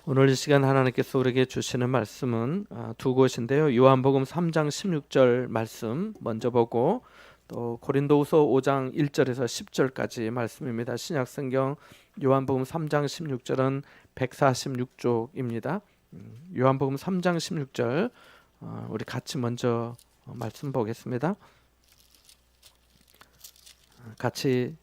오늘 이 시간 하나님께서 우리에게 주시는 말씀은 두 곳인데요. 요한복음 3장 16절 말씀 먼저 보고 또 고린도후서 5장 1절에서 10절까지 말씀입니다. 신약성경 요한복음 3장 16절은 146쪽입니다. 요한복음 3장 16절 우리 같이 먼저 말씀 보겠습니다. 같이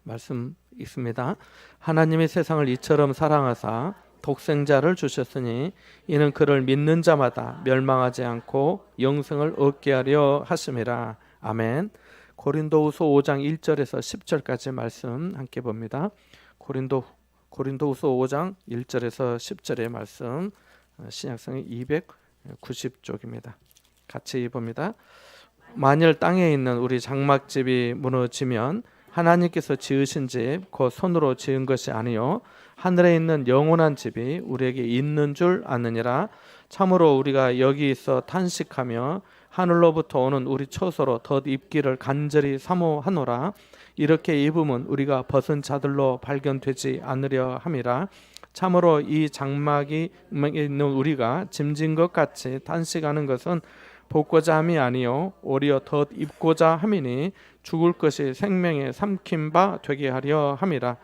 말씀 읽습니다. 하나님이 세상을 이처럼 사랑하사 독생자를 주셨으니 이는 그를 믿는 자마다 멸망하지 않고 영생을 얻게 하려 하심이라. 아멘. 고린도후서 5장 1절에서 10절까지 말씀 함께 봅니다. 고린도후서 5장 1절에서 10절의 말씀, 신약성경 290쪽입니다. 같이 봅니다. 만일 땅에 있는 우리 장막집이 무너지면 하나님께서 지으신 집 곧 손으로 지은 것이 아니요 하늘에 있는 영원한 집이 우리에게 있는 줄 아느니라. 참으로 우리가 여기 있어 탄식하며 하늘로부터 오는 우리 처소로 덧입기를 간절히 사모하노라. 이렇게 입으면 우리가 벗은 자들로 발견되지 않으려 함이라. 참으로 이 장막이 있는 우리가 짐진 것 같이 탄식하는 것은 복고자 함이 아니요 오히려 덧 입고자 함이니 죽을 것이 생명의 삼킨 바 되게 하려 함이라.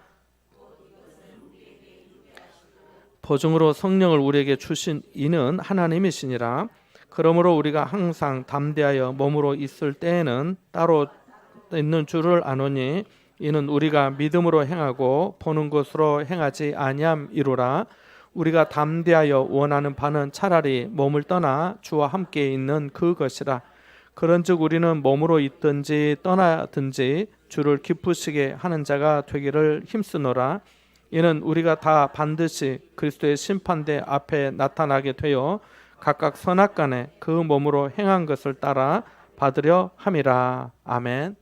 보증으로 성령을 우리에게 주신 이는 하나님이시니라. 그러므로 우리가 항상 담대하여 몸으로 있을 때에는 따로 있는 줄을 아노니 이는 우리가 믿음으로 행하고 보는 것으로 행하지 아니함이로라. 우리가 담대하여 원하는 바는 차라리 몸을 떠나 주와 함께 있는 그것이라. 그런즉 우리는 몸으로 있든지 떠나든지 주를 기쁘시게 하는 자가 되기를 힘쓰노라. 이는 우리가 다 반드시 그리스도의 심판대 앞에 나타나게 되어 각각 선악간에 그 몸으로 행한 것을 따라 받으려 함이라. 아멘.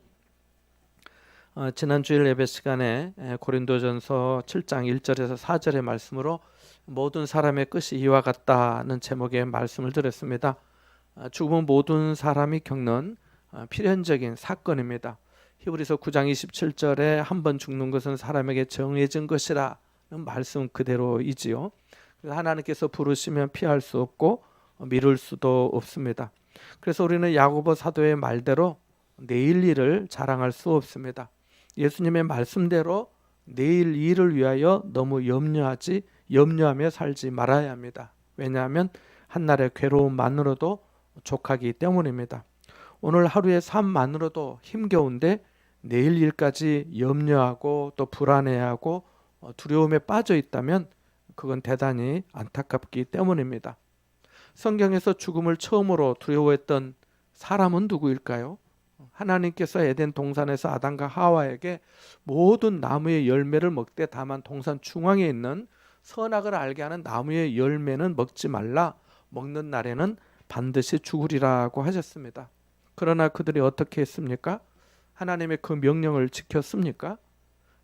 지난 주일 예배 시간에 고린도전서 7장 1절에서 4절의 말씀으로 모든 사람의 끝이 이와 같다는 제목의 말씀을 드렸습니다. 죽음은 모든 사람이 겪는 필연적인 사건입니다. 히브리서 9장 27절에 한 번 죽는 것은 사람에게 정해진 것이라는 말씀 그대로이지요. 하나님께서 부르시면 피할 수 없고 미룰 수도 없습니다. 그래서 우리는 야고보 사도의 말대로 내일 일을 자랑할 수 없습니다. 예수님의 말씀대로 내일 일을 위하여 너무 염려하며 살지 말아야 합니다. 왜냐하면 한날의 괴로움만으로도 족하기 때문입니다. 오늘 하루의 삶만으로도 힘겨운데 내일 일까지 염려하고 또 불안해하고 두려움에 빠져 있다면 그건 대단히 안타깝기 때문입니다. 성경에서 죽음을 처음으로 두려워했던 사람은 누구일까요? 하나님께서 에덴 동산에서 아담과 하와에게 모든 나무의 열매를 먹되 다만 동산 중앙에 있는 선악을 알게 하는 나무의 열매는 먹지 말라. 먹는 날에는 반드시 죽으리라고 하셨습니다. 그러나 그들이 어떻게 했습니까? 하나님의 그 명령을 지켰습니까?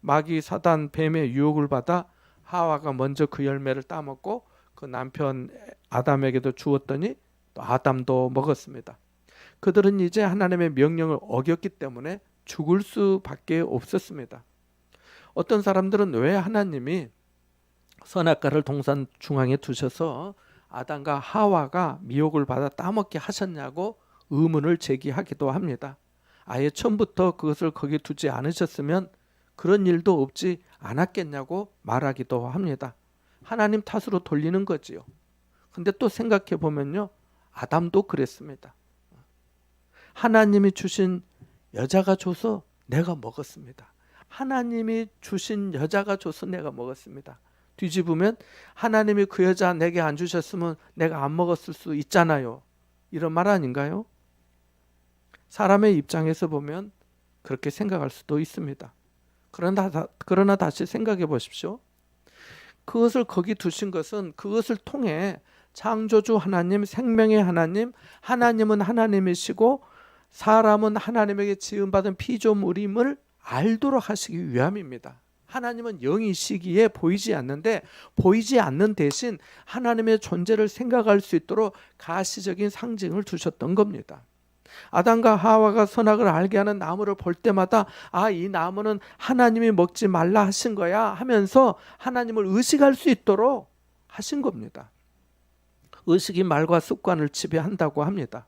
마귀 사단 뱀의 유혹을 받아 하와가 먼저 그 열매를 따먹고 그 남편 아담에게도 주었더니 또 아담도 먹었습니다. 그들은 이제 하나님의 명령을 어겼기 때문에 죽을 수밖에 없었습니다. 어떤 사람들은 왜 하나님이 선악과를 동산 중앙에 두셔서 아담과 하와가 미혹을 받아 따먹게 하셨냐고 의문을 제기하기도 합니다. 아예 처음부터 그것을 거기 두지 않으셨으면 그런 일도 없지 않았겠냐고 말하기도 합니다. 하나님 탓으로 돌리는 거지요. 근데 또 생각해 보면요, 아담도 그랬습니다. 하나님이 주신 여자가 줘서 내가 먹었습니다. 하나님이 주신 여자가 줘서 내가 먹었습니다. 뒤집으면 하나님이 그 여자 내게 안 주셨으면 내가 안 먹었을 수 있잖아요. 이런 말 아닌가요? 사람의 입장에서 보면 그렇게 생각할 수도 있습니다. 그러나 다시 생각해 보십시오. 그것을 거기 두신 것은 그것을 통해 창조주 하나님, 생명의 하나님, 하나님은 하나님이시고 사람은 하나님에게 지음받은 피조물임을 알도록 하시기 위함입니다. 하나님은 영이시기에 보이지 않는데 보이지 않는 대신 하나님의 존재를 생각할 수 있도록 가시적인 상징을 두셨던 겁니다. 아담과 하와가 선악을 알게 하는 나무를 볼 때마다 이 나무는 하나님이 먹지 말라 하신 거야 하면서 하나님을 의식할 수 있도록 하신 겁니다. 의식이 말과 습관을 지배한다고 합니다.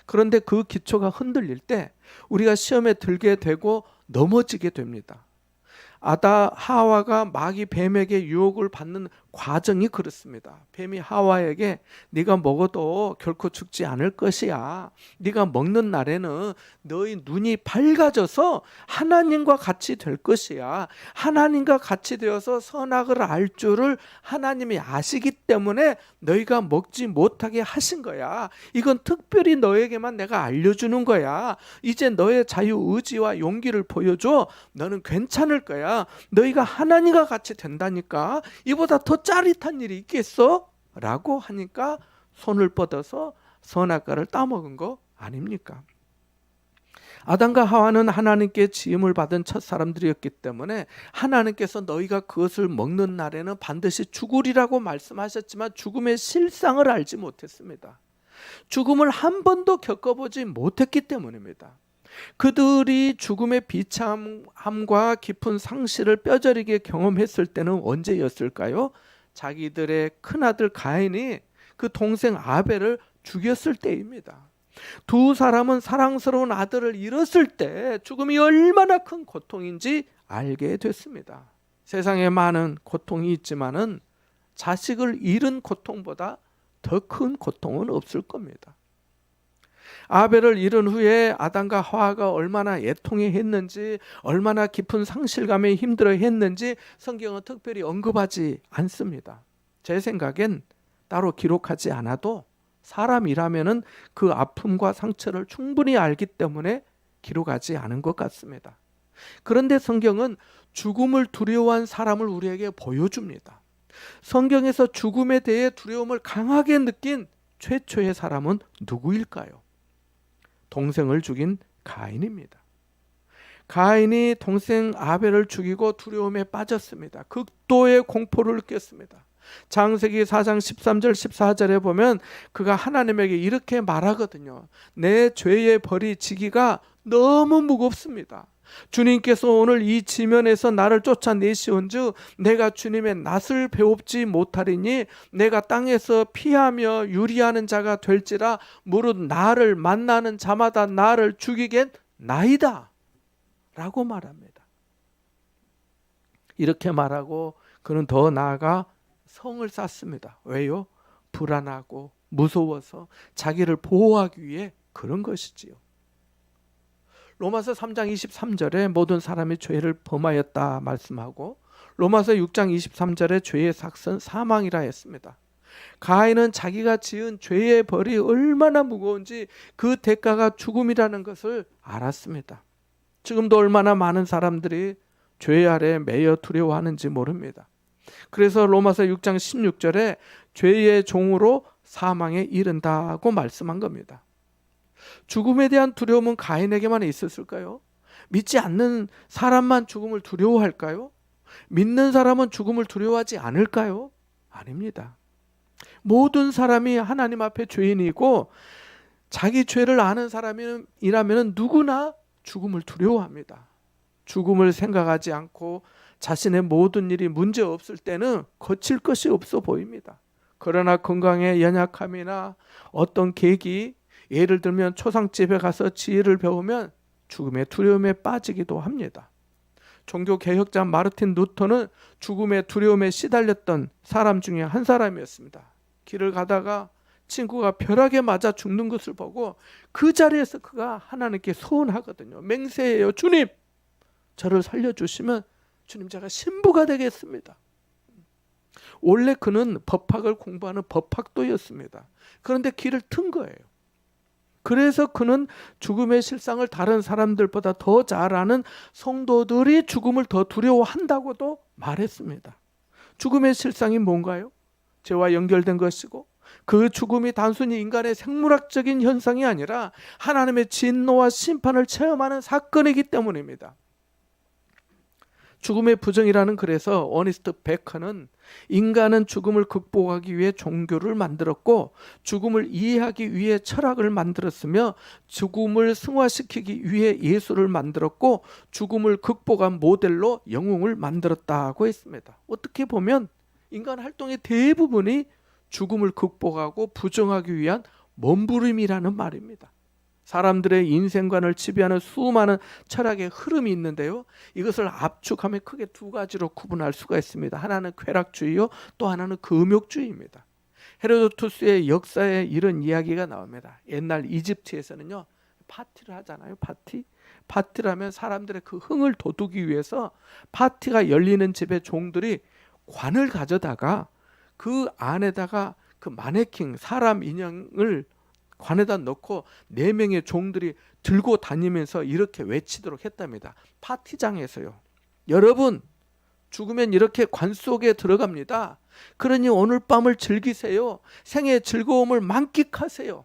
그런데 그 기초가 흔들릴 때 우리가 시험에 들게 되고 넘어지게 됩니다. 하와가 마귀 뱀에게 유혹을 받는 과정이 그렇습니다. 뱀이 하와에게 네가 먹어도 결코 죽지 않을 것이야. 네가 먹는 날에는 너희 눈이 밝아져서 하나님과 같이 될 것이야. 하나님과 같이 되어서 선악을 알 줄을 하나님이 아시기 때문에 너희가 먹지 못하게 하신 거야. 이건 특별히 너에게만 내가 알려주는 거야. 이제 너의 자유의지와 용기를 보여줘. 너는 괜찮을 거야. 너희가 하나님과 같이 된다니까. 이보다 더 짜릿한 일이 있겠어? 라고 하니까 손을 뻗어서 선악과를 따먹은 거 아닙니까? 아담과 하와는 하나님께 지음을 받은 첫 사람들이었기 때문에 하나님께서 너희가 그것을 먹는 날에는 반드시 죽으리라고 말씀하셨지만 죽음의 실상을 알지 못했습니다. 죽음을 한 번도 겪어보지 못했기 때문입니다. 그들이 죽음의 비참함과 깊은 상실을 뼈저리게 경험했을 때는 언제였을까요? 자기들의 큰아들 가인이 그 동생 아벨을 죽였을 때입니다. 두 사람은 사랑스러운 아들을 잃었을 때 죽음이 얼마나 큰 고통인지 알게 됐습니다. 세상에 많은 고통이 있지만은 자식을 잃은 고통보다 더 큰 고통은 없을 겁니다. 아벨을 잃은 후에 아담과 하와가 얼마나 애통해했는지, 얼마나 깊은 상실감에 힘들어했는지 성경은 특별히 언급하지 않습니다. 제 생각엔 따로 기록하지 않아도 사람이라면은 그 아픔과 상처를 충분히 알기 때문에 기록하지 않은 것 같습니다. 그런데 성경은 죽음을 두려워한 사람을 우리에게 보여줍니다. 성경에서 죽음에 대해 두려움을 강하게 느낀 최초의 사람은 누구일까요? 동생을 죽인 가인입니다. 가인이 동생 아벨을 죽이고 두려움에 빠졌습니다. 극도의 공포를 느꼈습니다. 창세기 4장 13절 14절에 보면 그가 하나님에게 이렇게 말하거든요. 내 죄의 벌이 지기가 너무 무겁습니다. 주님께서 오늘 이 지면에서 나를 쫓아내시온즉 내가 주님의 낯을 배웁지 못하리니 내가 땅에서 피하며 유리하는 자가 될지라 무릇 나를 만나는 자마다 나를 죽이겠나이다 라고 말합니다. 이렇게 말하고 그는 더 나아가 성을 쌓습니다. 왜요? 불안하고 무서워서 자기를 보호하기 위해 그런 것이지요. 로마서 3장 23절에 모든 사람이 죄를 범하였다 말씀하고 로마서 6장 23절에 죄의 삭은 사망이라 했습니다. 가인은 자기가 지은 죄의 벌이 얼마나 무거운지 그 대가가 죽음이라는 것을 알았습니다. 지금도 얼마나 많은 사람들이 죄 아래 매여 두려워하는지 모릅니다. 그래서 로마서 6장 16절에 죄의 종으로 사망에 이른다고 말씀한 겁니다. 죽음에 대한 두려움은 가인에게만 있었을까요? 믿지 않는 사람만 죽음을 두려워할까요? 믿는 사람은 죽음을 두려워하지 않을까요? 아닙니다. 모든 사람이 하나님 앞에 죄인이고 자기 죄를 아는 사람이라면 누구나 죽음을 두려워합니다. 죽음을 생각하지 않고 자신의 모든 일이 문제 없을 때는 거칠 것이 없어 보입니다. 그러나 건강의 연약함이나 어떤 계기, 예를 들면 초상집에 가서 지혜를 배우면 죽음의 두려움에 빠지기도 합니다. 종교개혁자 마르틴 루터는 죽음의 두려움에 시달렸던 사람 중에 한 사람이었습니다. 길을 가다가 친구가 벼락에 맞아 죽는 것을 보고 그 자리에서 그가 하나님께 소원하거든요. 맹세해요. 주님, 저를 살려주시면 주님 제가 신부가 되겠습니다. 원래 그는 법학을 공부하는 법학도였습니다. 그런데 길을 튼 거예요. 그래서 그는 죽음의 실상을 다른 사람들보다 더 잘 아는 성도들이 죽음을 더 두려워한다고도 말했습니다. 죽음의 실상이 뭔가요? 죄와 연결된 것이고 그 죽음이 단순히 인간의 생물학적인 현상이 아니라 하나님의 진노와 심판을 체험하는 사건이기 때문입니다. 죽음의 부정이라는 그래서 어니스트 베커는 인간은 죽음을 극복하기 위해 종교를 만들었고 죽음을 이해하기 위해 철학을 만들었으며 죽음을 승화시키기 위해 예술을 만들었고 죽음을 극복한 모델로 영웅을 만들었다고 했습니다. 어떻게 보면 인간 활동의 대부분이 죽음을 극복하고 부정하기 위한 몸부림이라는 말입니다. 사람들의 인생관을 지배하는 수많은 철학의 흐름이 있는데요. 이것을 압축하면 크게 두 가지로 구분할 수가 있습니다. 하나는 쾌락주의요, 또 하나는 금욕주의입니다. 헤로도투스의 역사에 이런 이야기가 나옵니다. 옛날 이집트에서는요, 파티를 하잖아요. 파티를 하면 사람들의 그 흥을 돋우기 위해서 파티가 열리는 집에 종들이 관을 가져다가 그 안에다가 그 마네킹 사람 인형을 관에다 넣고 4명의 종들이 들고 다니면서 이렇게 외치도록 했답니다. 파티장에서요. 여러분, 죽으면 이렇게 관 속에 들어갑니다. 그러니 오늘 밤을 즐기세요. 생의 즐거움을 만끽하세요.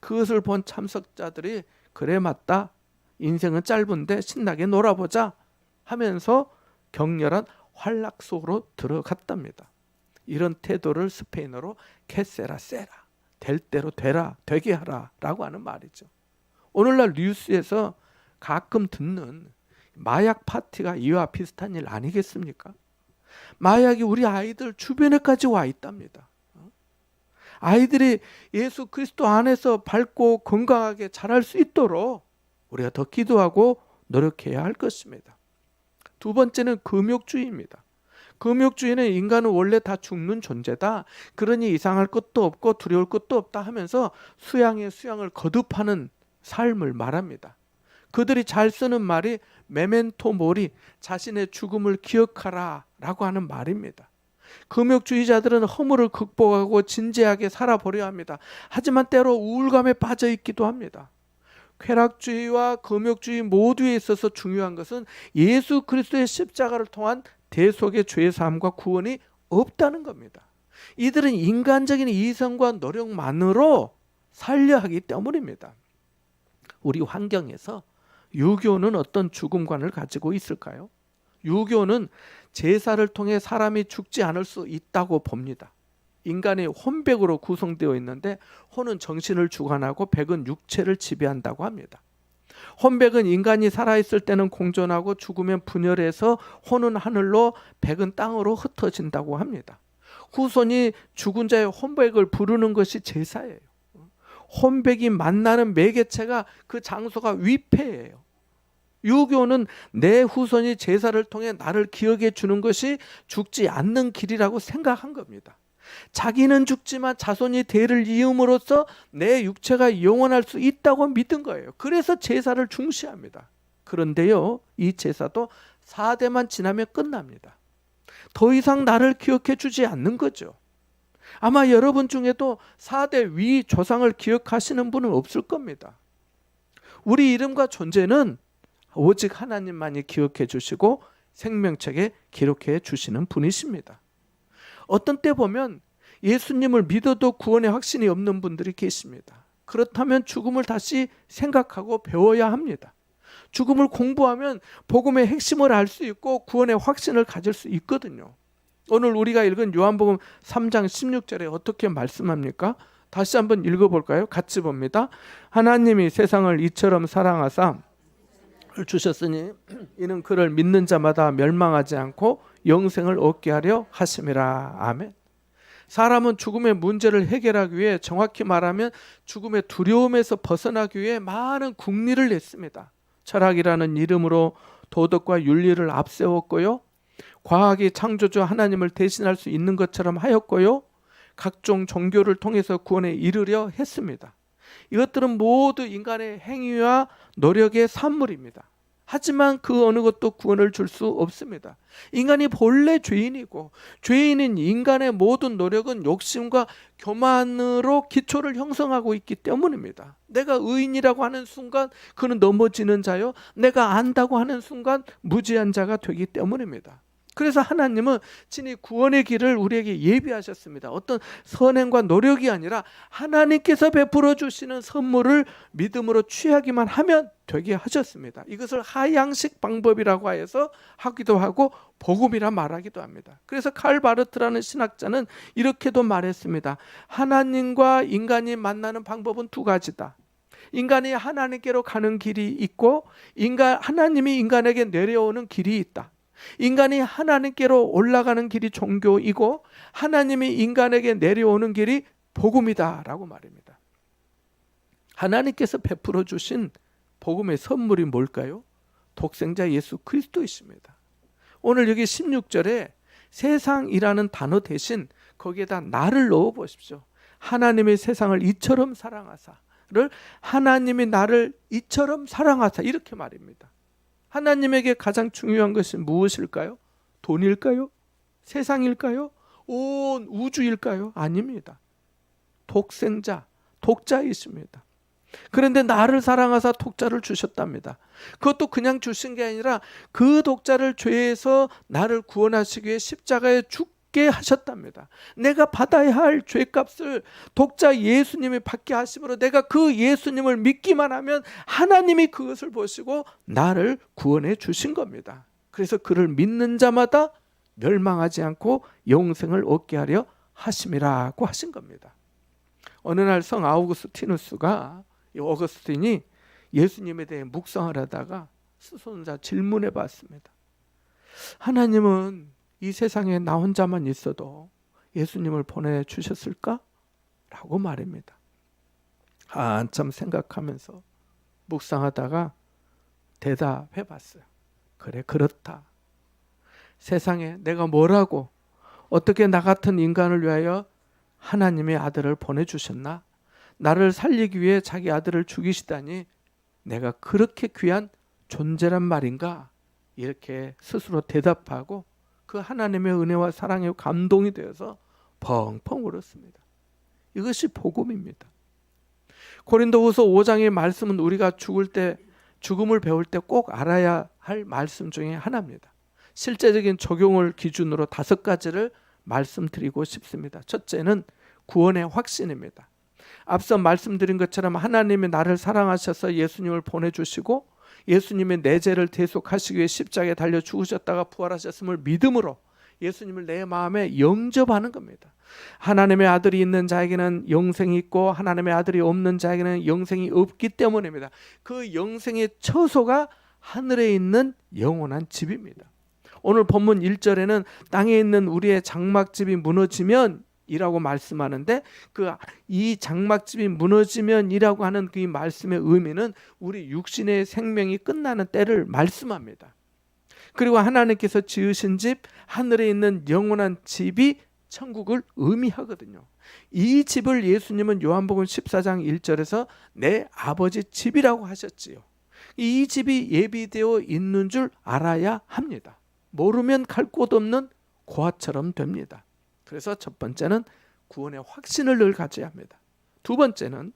그것을 본 참석자들이 그래 맞다. 인생은 짧은데 신나게 놀아보자 하면서 격렬한 환락 속으로 들어갔답니다. 이런 태도를 스페인어로 케세라 세라, 될 대로 되라, 되게 하라 라고 하는 말이죠. 오늘날 뉴스에서 가끔 듣는 마약 파티가 이와 비슷한 일 아니겠습니까? 마약이 우리 아이들 주변에까지 와 있답니다. 아이들이 예수 그리스도 안에서 밝고 건강하게 자랄 수 있도록 우리가 더 기도하고 노력해야 할 것입니다. 두 번째는 금욕주의입니다. 금욕주의는 인간은 원래 다 죽는 존재다. 그러니 이상할 것도 없고 두려울 것도 없다 하면서 수양의 수양을 거듭하는 삶을 말합니다. 그들이 잘 쓰는 말이 메멘토 모리, 자신의 죽음을 기억하라 라고 하는 말입니다. 금욕주의자들은 허물을 극복하고 진지하게 살아보려 합니다. 하지만 때로 우울감에 빠져 있기도 합니다. 쾌락주의와 금욕주의 모두에 있어서 중요한 것은 예수 그리스도의 십자가를 통한 대속의 죄사함과 구원이 없다는 겁니다. 이들은 인간적인 이성과 노력만으로 살려 하기 때문입니다. 우리 환경에서 유교는 어떤 죽음관을 가지고 있을까요? 유교는 제사를 통해 사람이 죽지 않을 수 있다고 봅니다. 인간이 혼백으로 구성되어 있는데 혼은 정신을 주관하고 백은 육체를 지배한다고 합니다. 혼백은 인간이 살아있을 때는 공존하고 죽으면 분열해서 혼은 하늘로 백은 땅으로 흩어진다고 합니다. 후손이 죽은 자의 혼백을 부르는 것이 제사예요. 혼백이 만나는 매개체가 그 장소가 위패예요. 유교는 내 후손이 제사를 통해 나를 기억해 주는 것이 죽지 않는 길이라고 생각한 겁니다. 자기는 죽지만 자손이 대를 이음으로써 내 육체가 영원할 수 있다고 믿은 거예요. 그래서 제사를 중시합니다. 그런데요, 이 제사도 4대만 지나면 끝납니다. 더 이상 나를 기억해 주지 않는 거죠. 아마 여러분 중에도 4대 위 조상을 기억하시는 분은 없을 겁니다. 우리 이름과 존재는 오직 하나님만이 기억해 주시고 생명책에 기록해 주시는 분이십니다. 어떤 때 보면 예수님을 믿어도 구원의 확신이 없는 분들이 계십니다. 그렇다면 죽음을 다시 생각하고 배워야 합니다. 죽음을 공부하면 복음의 핵심을 알 수 있고 구원의 확신을 가질 수 있거든요. 오늘 우리가 읽은 요한복음 3장 16절에 어떻게 말씀합니까? 다시 한번 읽어볼까요? 같이 봅니다. 하나님이 세상을 이처럼 사랑하사 주셨으니 이는 그를 믿는 자마다 멸망하지 않고 영생을 얻게 하려 하심이라. 아멘. 사람은 죽음의 문제를 해결하기 위해, 정확히 말하면 죽음의 두려움에서 벗어나기 위해 많은 국리를 냈습니다. 철학이라는 이름으로 도덕과 윤리를 앞세웠고요. 과학이 창조주 하나님을 대신할 수 있는 것처럼 하였고요. 각종 종교를 통해서 구원에 이르려 했습니다. 이것들은 모두 인간의 행위와 노력의 산물입니다. 하지만 그 어느 것도 구원을 줄 수 없습니다. 인간이 본래 죄인이고 죄인인 인간의 모든 노력은 욕심과 교만으로 기초를 형성하고 있기 때문입니다. 내가 의인이라고 하는 순간 그는 넘어지는 자요, 내가 안다고 하는 순간 무지한 자가 되기 때문입니다. 그래서 하나님은 친히 구원의 길을 우리에게 예비하셨습니다. 어떤 선행과 노력이 아니라 하나님께서 베풀어 주시는 선물을 믿음으로 취하기만 하면 되게 하셨습니다. 이것을 하향식 방법이라고 해서 하기도 하고 복음이라 말하기도 합니다. 그래서 칼 바르트라는 신학자는 이렇게도 말했습니다. 하나님과 인간이 만나는 방법은 두 가지다. 인간이 하나님께로 가는 길이 있고 하나님이 인간에게 내려오는 길이 있다. 인간이 하나님께로 올라가는 길이 종교이고 하나님이 인간에게 내려오는 길이 복음이다라고 말입니다. 하나님께서 베풀어 주신 복음의 선물이 뭘까요? 독생자 예수 그리스도이십니다. 오늘 여기 16절에 세상이라는 단어 대신 거기에다 나를 넣어 보십시오. 하나님이 세상을 이처럼 사랑하사를 하나님이 나를 이처럼 사랑하사 이렇게 말입니다. 하나님에게 가장 중요한 것은 무엇일까요? 돈일까요? 세상일까요? 온 우주일까요? 아닙니다. 독생자, 독자이십니다. 그런데 나를 사랑하사 독자를 주셨답니다. 그것도 그냥 주신 게 아니라 그 독자를 죄에서 나를 구원하시기 위해 십자가에 죽게 하셨답니다. 내가 받아야 할 죄값을 독자 예수님이 받게 하심으로 내가 그 예수님을 믿기만 하면 하나님이 그것을 보시고 나를 구원해 주신 겁니다. 그래서 그를 믿는 자마다 멸망하지 않고 영생을 얻게 하려 하심이라고 하신 겁니다. 어느 날 성 아우구스티누스가 이 어거스틴이 예수님에 대해 묵상을 하다가 스스로 질문해 봤습니다. 하나님은 이 세상에 나 혼자만 있어도 예수님을 보내주셨을까? 라고 말입니다. 한참 생각하면서 묵상하다가 대답해 봤어요. 그래, 그렇다. 세상에 내가 뭐라고 어떻게 나 같은 인간을 위하여 하나님의 아들을 보내주셨나? 나를 살리기 위해 자기 아들을 죽이시다니 내가 그렇게 귀한 존재란 말인가? 이렇게 스스로 대답하고 그 하나님의 은혜와 사랑에 감동이 되어서 펑펑 울었습니다. 이것이 복음입니다. 고린도후서 5장의 말씀은 우리가 죽음을 배울 때 꼭 알아야 할 말씀 중에 하나입니다. 실제적인 적용을 기준으로 5가지를 말씀드리고 싶습니다. 첫째는 구원의 확신입니다. 앞서 말씀드린 것처럼 하나님이 나를 사랑하셔서 예수님을 보내주시고 예수님의 내 죄를 대속하시기 위해 십자가에 달려 죽으셨다가 부활하셨음을 믿음으로 예수님을 내 마음에 영접하는 겁니다. 하나님의 아들이 있는 자에게는 영생이 있고 하나님의 아들이 없는 자에게는 영생이 없기 때문입니다. 그 영생의 처소가 하늘에 있는 영원한 집입니다. 오늘 본문 1절에는 땅에 있는 우리의 장막집이 무너지면 이라고 말씀하는데 이 장막집이 무너지면이라고 하는 그 말씀의 의미는 우리 육신의 생명이 끝나는 때를 말씀합니다. 그리고 하나님께서 지으신 집, 하늘에 있는 영원한 집이 천국을 의미하거든요. 이 집을 예수님은 요한복음 14장 1절에서 내 아버지 집이라고 하셨지요. 이 집이 예비되어 있는 줄 알아야 합니다. 모르면 갈 곳 없는 고아처럼 됩니다. 그래서 첫 번째는 구원의 확신을 늘 가져야 합니다. 두 번째는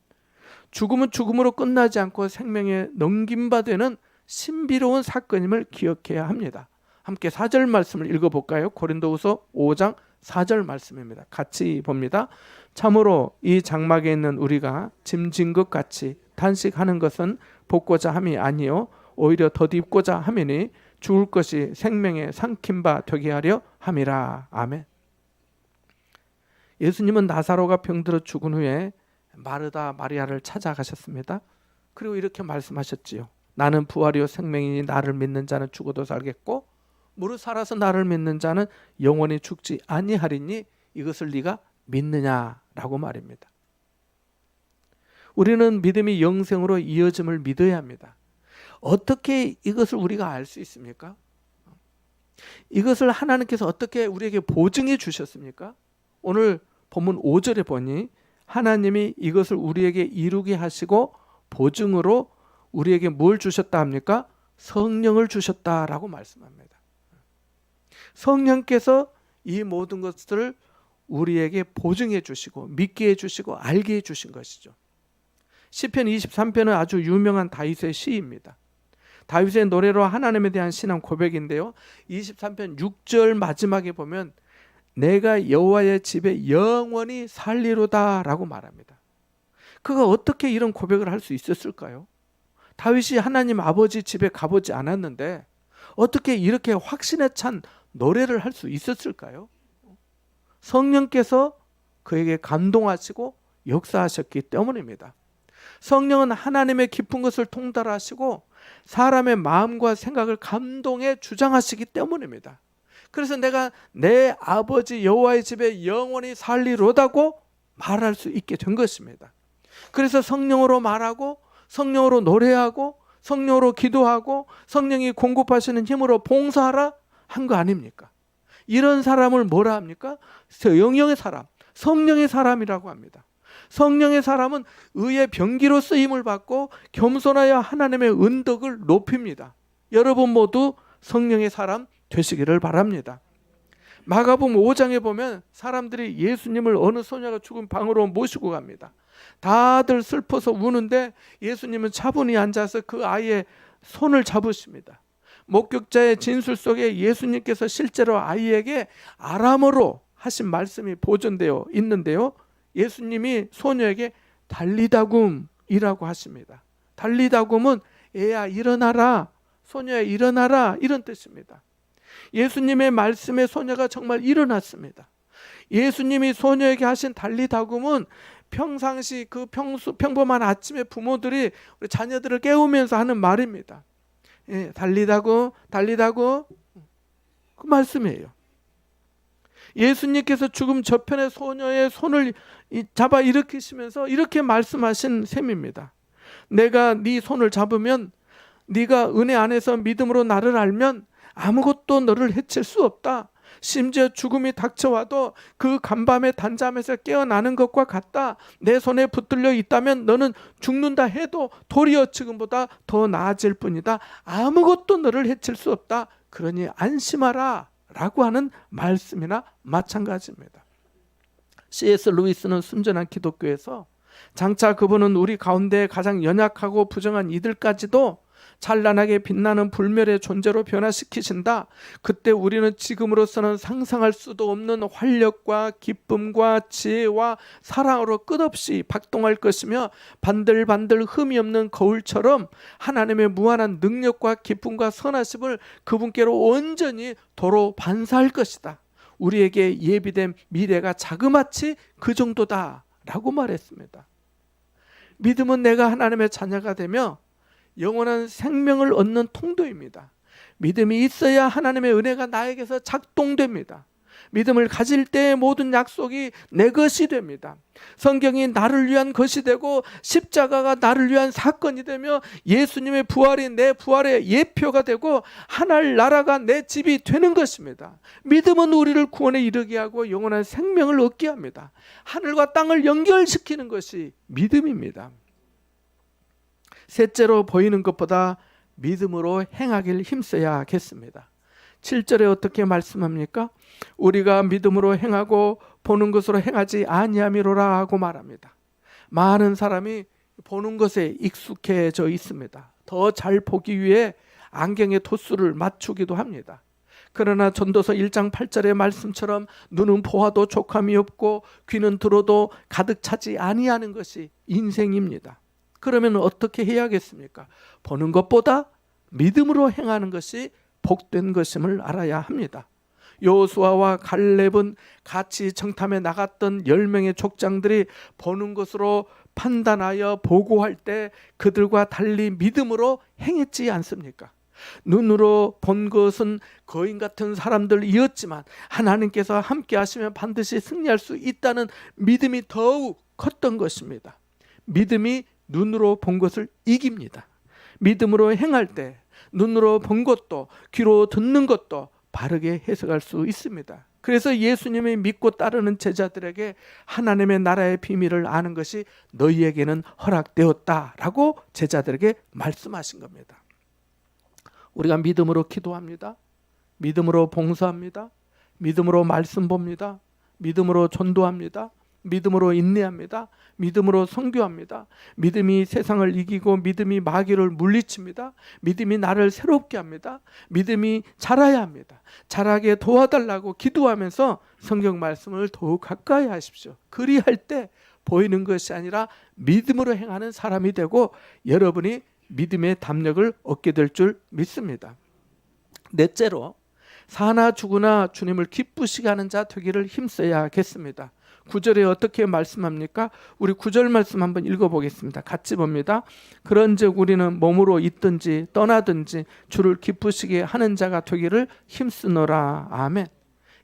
죽음은 죽음으로 끝나지 않고 생명에 넘김받는 신비로운 사건임을 기억해야 합니다. 함께 4절 말씀을 읽어볼까요? 고린도후서 5장 4절 말씀입니다. 같이 봅니다. 참으로 이 장막에 있는 우리가 짐진 것 같이 단식하는 것은 복고자 함이 아니요 오히려 덧입고자 함이니 죽을 것이 생명에 삼킨 바 되게 하려 함이라. 아멘. 예수님은 나사로가 병들어 죽은 후에 마르다 마리아를 찾아가셨습니다. 그리고 이렇게 말씀하셨지요. 나는 부활이요 생명이니 나를 믿는 자는 죽어도 살겠고 무릇 살아서 나를 믿는 자는 영원히 죽지 아니하리니 이것을 네가 믿느냐라고 말입니다. 우리는 믿음이 영생으로 이어짐을 믿어야 합니다. 어떻게 이것을 우리가 알 수 있습니까? 이것을 하나님께서 어떻게 우리에게 보증해 주셨습니까? 오늘 본문 5절에 보니 하나님이 이것을 우리에게 이루게 하시고 보증으로 우리에게 뭘 주셨다 합니까? 성령을 주셨다라고 말씀합니다. 성령께서 이 모든 것들을 우리에게 보증해 주시고 믿게 해 주시고 알게 해 주신 것이죠. 시편 23편은 아주 유명한 다윗의 시입니다. 다윗의 노래로 하나님에 대한 신앙 고백인데요. 23편 6절 마지막에 보면 내가 여호와의 집에 영원히 살리로다 라고 말합니다. 그가 어떻게 이런 고백을 할 수 있었을까요? 다윗이 하나님 아버지 집에 가보지 않았는데 어떻게 이렇게 확신에 찬 노래를 할 수 있었을까요? 성령께서 그에게 감동하시고 역사하셨기 때문입니다. 성령은 하나님의 깊은 것을 통달하시고 사람의 마음과 생각을 감동해 주장하시기 때문입니다. 그래서 내가 내 아버지 여호와의 집에 영원히 살리로다고 말할 수 있게 된 것입니다. 그래서 성령으로 말하고 성령으로 노래하고 성령으로 기도하고 성령이 공급하시는 힘으로 봉사하라 한 거 아닙니까? 이런 사람을 뭐라 합니까? 영영의 사람, 성령의 사람이라고 합니다. 성령의 사람은 의의 병기로 쓰임을 받고 겸손하여 하나님의 은덕을 높입니다. 여러분 모두 성령의 사람 되시기를 바랍니다. 마가복음 5장에 보면 사람들이 예수님을 어느 소녀가 죽은 방으로 모시고 갑니다. 다들 슬퍼서 우는데 예수님은 차분히 앉아서 그 아이의 손을 잡으십니다. 목격자의 진술 속에 예수님께서 실제로 아이에게 아람어로 하신 말씀이 보존되어 있는데요, 예수님이 소녀에게 달리다굼이라고 하십니다. 달리다굼은 애야 일어나라, 소녀야 일어나라, 이런 뜻입니다. 예수님의 말씀에 소녀가 정말 일어났습니다. 예수님이 소녀에게 하신 달리다굼은 평상시 그 평범한 아침에 부모들이 우리 자녀들을 깨우면서 하는 말입니다. 예, 달리다굼 그 말씀이에요. 예수님께서 죽음 저편의 소녀의 손을 잡아 일으키시면서 이렇게 말씀하신 셈입니다. 내가 네 손을 잡으면 네가 은혜 안에서 믿음으로 나를 알면 아무것도 너를 해칠 수 없다. 심지어 죽음이 닥쳐와도 그 간밤의 단잠에서 깨어나는 것과 같다. 내 손에 붙들려 있다면 너는 죽는다 해도 도리어 지금보다 더 나아질 뿐이다. 아무것도 너를 해칠 수 없다. 그러니 안심하라 라고 하는 말씀이나 마찬가지입니다. C.S. 루이스는 순전한 기독교에서 장차 그분은 우리 가운데 가장 연약하고 부정한 이들까지도 찬란하게 빛나는 불멸의 존재로 변화시키신다. 그때 우리는 지금으로서는 상상할 수도 없는 활력과 기쁨과 지혜와 사랑으로 끝없이 박동할 것이며 반들반들 흠이 없는 거울처럼 하나님의 무한한 능력과 기쁨과 선하심을 그분께로 온전히 도로 반사할 것이다. 우리에게 예비된 미래가 자그마치 그 정도다 라고 말했습니다. 믿음은 내가 하나님의 자녀가 되며 영원한 생명을 얻는 통도입니다. 믿음이 있어야 하나님의 은혜가 나에게서 작동됩니다. 믿음을 가질 때의 모든 약속이 내 것이 됩니다. 성경이 나를 위한 것이 되고 십자가가 나를 위한 사건이 되며 예수님의 부활이 내 부활의 예표가 되고 하늘 나라가 내 집이 되는 것입니다. 믿음은 우리를 구원에 이르게 하고 영원한 생명을 얻게 합니다. 하늘과 땅을 연결시키는 것이 믿음입니다. 셋째로 보이는 것보다 믿음으로 행하길 힘써야겠습니다. 7절에 어떻게 말씀합니까? 우리가 믿음으로 행하고 보는 것으로 행하지 아니함이로라 하고 말합니다. 많은 사람이 보는 것에 익숙해져 있습니다. 더 잘 보기 위해 안경의 도수를 맞추기도 합니다. 그러나 전도서 1장 8절의 말씀처럼 눈은 보아도 족함이 없고 귀는 들어도 가득 차지 아니하는 것이 인생입니다. 그러면 어떻게 해야겠습니까? 보는 것보다 믿음으로 행하는 것이 복된 것임을 알아야 합니다. 여호수아와 갈렙은 같이 정탐에 나갔던 10명의 족장들이 보는 것으로 판단하여 보고할 때 그들과 달리 믿음으로 행했지 않습니까? 눈으로 본 것은 거인 같은 사람들이었지만 하나님께서 함께 하시면 반드시 승리할 수 있다는 믿음이 더욱 컸던 것입니다. 믿음이 눈으로 본 것을 이깁니다. 믿음으로 행할 때 눈으로 본 것도 귀로 듣는 것도 바르게 해석할 수 있습니다. 그래서 예수님이 믿고 따르는 제자들에게 하나님의 나라의 비밀을 아는 것이 너희에게는 허락되었다라고 제자들에게 말씀하신 겁니다. 우리가 믿음으로 기도합니다. 믿음으로 봉사합니다. 믿음으로 말씀 봅니다. 믿음으로 전도합니다. 믿음으로 인내합니다. 믿음으로 선교합니다. 믿음이 세상을 이기고 믿음이 마귀를 물리칩니다. 믿음이 나를 새롭게 합니다. 믿음이 자라야 합니다. 자라게 도와달라고 기도하면서 성경 말씀을 더욱 가까이 하십시오. 그리할 때 보이는 것이 아니라 믿음으로 행하는 사람이 되고 여러분이 믿음의 담력을 얻게 될 줄 믿습니다. 넷째로 사나 죽으나 주님을 기쁘시게 하는 자 되기를 힘써야겠습니다. 9절에 어떻게 말씀합니까? 우리 9절 말씀 한번 읽어보겠습니다. 같이 봅니다. 그런즉 우리는 몸으로 있든지 떠나든지 주를 기쁘시게 하는 자가 되기를 힘쓰노라. 아멘.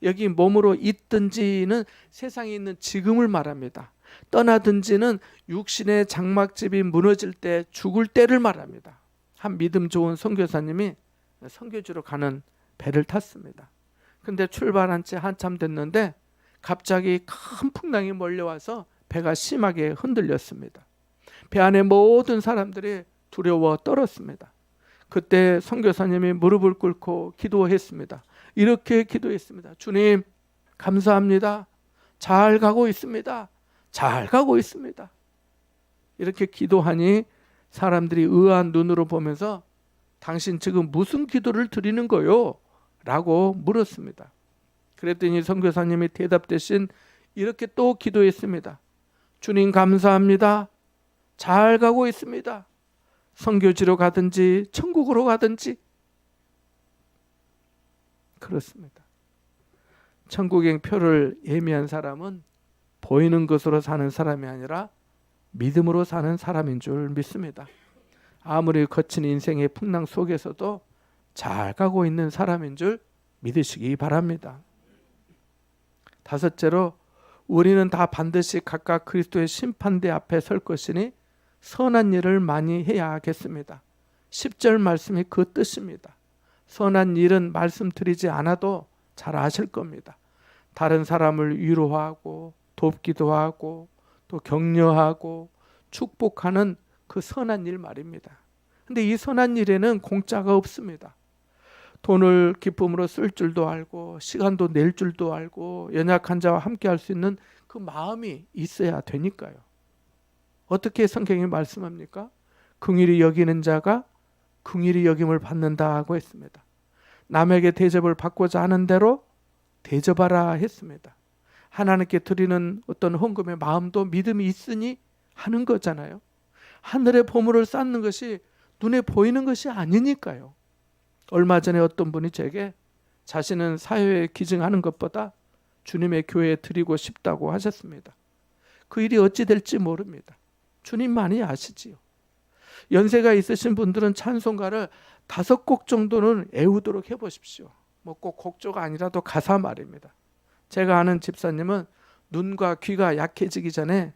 여기 몸으로 있든지는 세상에 있는 지금을 말합니다. 떠나든지는 육신의 장막집이 무너질 때 죽을 때를 말합니다. 한 믿음 좋은 선교사님이 선교지로 가는 배를 탔습니다. 근데 출발한 지 한참 됐는데 갑자기 큰 풍랑이 몰려와서 배가 심하게 흔들렸습니다. 배 안에 모든 사람들이 두려워 떨었습니다. 그때 선교사님이 무릎을 꿇고 기도했습니다. 이렇게 기도했습니다. 주님, 감사합니다. 잘 가고 있습니다. 잘 가고 있습니다. 이렇게 기도하니 사람들이 의아한 눈으로 보면서 당신 지금 무슨 기도를 드리는 거요? 라고 물었습니다. 그랬더니 선교사님이 대답 대신 이렇게 또 기도했습니다. 주님 감사합니다. 잘 가고 있습니다. 선교지로 가든지 천국으로 가든지. 그렇습니다. 천국행 표를 예매한 사람은 보이는 것으로 사는 사람이 아니라 믿음으로 사는 사람인 줄 믿습니다. 아무리 거친 인생의 풍랑 속에서도 잘 가고 있는 사람인 줄 믿으시기 바랍니다. 다섯째로 우리는 다 반드시 각각 그리스도의 심판대 앞에 설 것이니 선한 일을 많이 해야 하겠습니다. 10절 말씀이 그 뜻입니다. 선한 일은 말씀드리지 않아도 잘 아실 겁니다. 다른 사람을 위로하고 돕기도 하고 또 격려하고 축복하는 그 선한 일 말입니다. 근데 이 선한 일에는 공짜가 없습니다. 돈을 기쁨으로 쓸 줄도 알고 시간도 낼 줄도 알고 연약한 자와 함께 할 수 있는 그 마음이 있어야 되니까요. 어떻게 성경이 말씀합니까? 긍휼히 여기는 자가 긍휼히 여김을 받는다고 했습니다. 남에게 대접을 받고자 하는 대로 대접하라 했습니다. 하나님께 드리는 어떤 헌금의 마음도 믿음이 있으니 하는 거잖아요. 하늘의 보물을 쌓는 것이 눈에 보이는 것이 아니니까요. 얼마 전에 어떤 분이 제게 자신은 사회에 기증하는 것보다 주님의 교회에 드리고 싶다고 하셨습니다. 그 일이 어찌 될지 모릅니다. 주님만이 아시지요. 연세가 있으신 분들은 찬송가를 5곡 정도는 애우도록 해보십시오. 뭐 꼭 곡조가 아니라도 가사 말입니다. 제가 아는 집사님은 눈과 귀가 약해지기 전에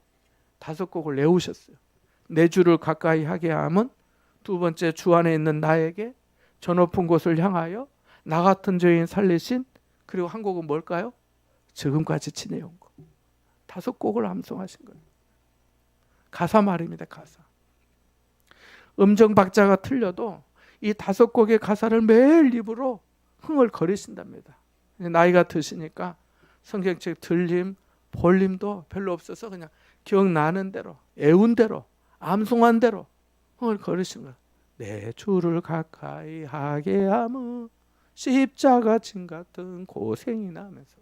5곡을 외우셨어요. 내 주를 가까이 하게 하면 두 번째 주 안에 있는 나에게 저 높은 곳을 향하여 나 같은 죄인 살리신 그리고 한 곡은 뭘까요? 지금까지 지내온 거. 5곡을 암송하신 거예요. 가사 말입니다. 가사. 음정 박자가 틀려도 이 5곡의 가사를 매일 입으로 흥얼거리신답니다. 나이가 드시니까 성경책 들림, 볼림도 별로 없어서 그냥 기억나는 대로, 애운 대로, 암송한 대로 흥얼거리신 거예요. 내 주를 가까이 하게 하면 십자가 진 같은 고생이나 하면서.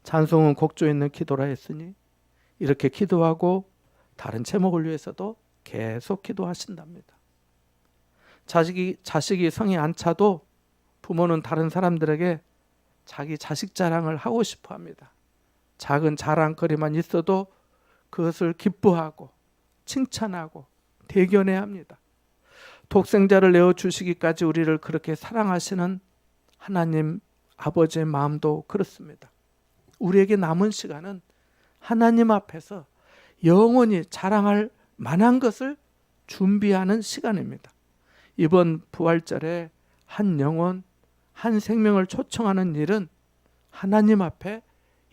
찬송은 곡조 있는 기도라 했으니 이렇게 기도하고 다른 제목을 위해서도 계속 기도하신답니다. 자식이 성에 안 차도 부모는 다른 사람들에게 자기 자식 자랑을 하고 싶어 합니다. 작은 자랑거리만 있어도 그것을 기뻐하고 칭찬하고 대견해야 합니다. 독생자를 내어주시기까지 우리를 그렇게 사랑하시는 하나님 아버지의 마음도 그렇습니다. 우리에게 남은 시간은 하나님 앞에서 영원히 자랑할 만한 것을 준비하는 시간입니다. 이번 부활절에 한 영혼, 한 생명을 초청하는 일은 하나님 앞에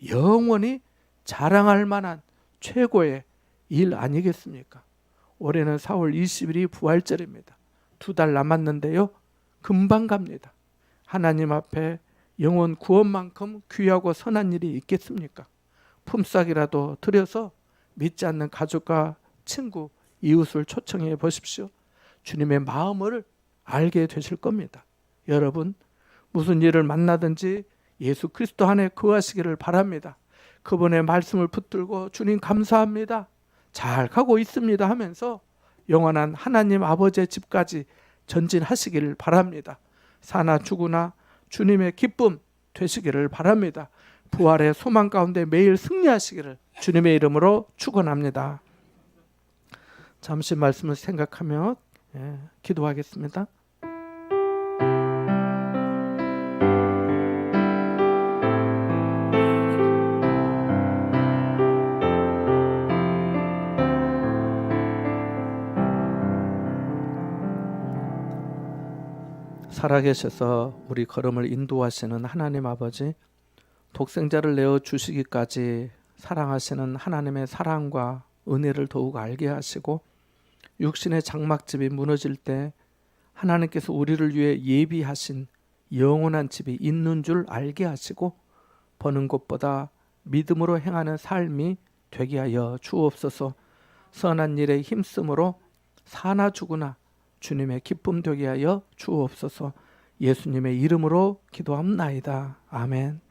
영원히 자랑할 만한 최고의 일 아니겠습니까? 올해는 4월 20일이 부활절입니다. 2달 남았는데요. 금방 갑니다. 하나님 앞에 영혼 구원만큼 귀하고 선한 일이 있겠습니까? 품삯이라도 드려서 믿지 않는 가족과 친구, 이웃을 초청해 보십시오. 주님의 마음을 알게 되실 겁니다. 여러분, 무슨 일을 만나든지 예수 그리스도 안에 거하시기를 바랍니다. 그분의 말씀을 붙들고 주님 감사합니다. 잘 가고 있습니다 하면서 영원한 하나님 아버지의 집까지 전진하시기를 바랍니다. 사나 죽으나 주님의 기쁨 되시기를 바랍니다. 부활의 소망 가운데 매일 승리하시기를 주님의 이름으로 축원합니다. 잠시 말씀을 생각하며 기도하겠습니다. 살아계셔서 우리 걸음을 인도하시는 하나님 아버지, 독생자를 내어 주시기까지 사랑하시는 하나님의 사랑과 은혜를 더욱 알게 하시고, 육신의 장막집이 무너질 때 하나님께서 우리를 위해 예비하신 영원한 집이 있는 줄 알게 하시고, 버는 것보다 믿음으로 행하는 삶이 되게 하여 주옵소서. 선한 일에 힘쓰므로 사나 죽으나 주님의 기쁨 되게 하여 주옵소서. 예수님의 이름으로 기도합나이다. 아멘.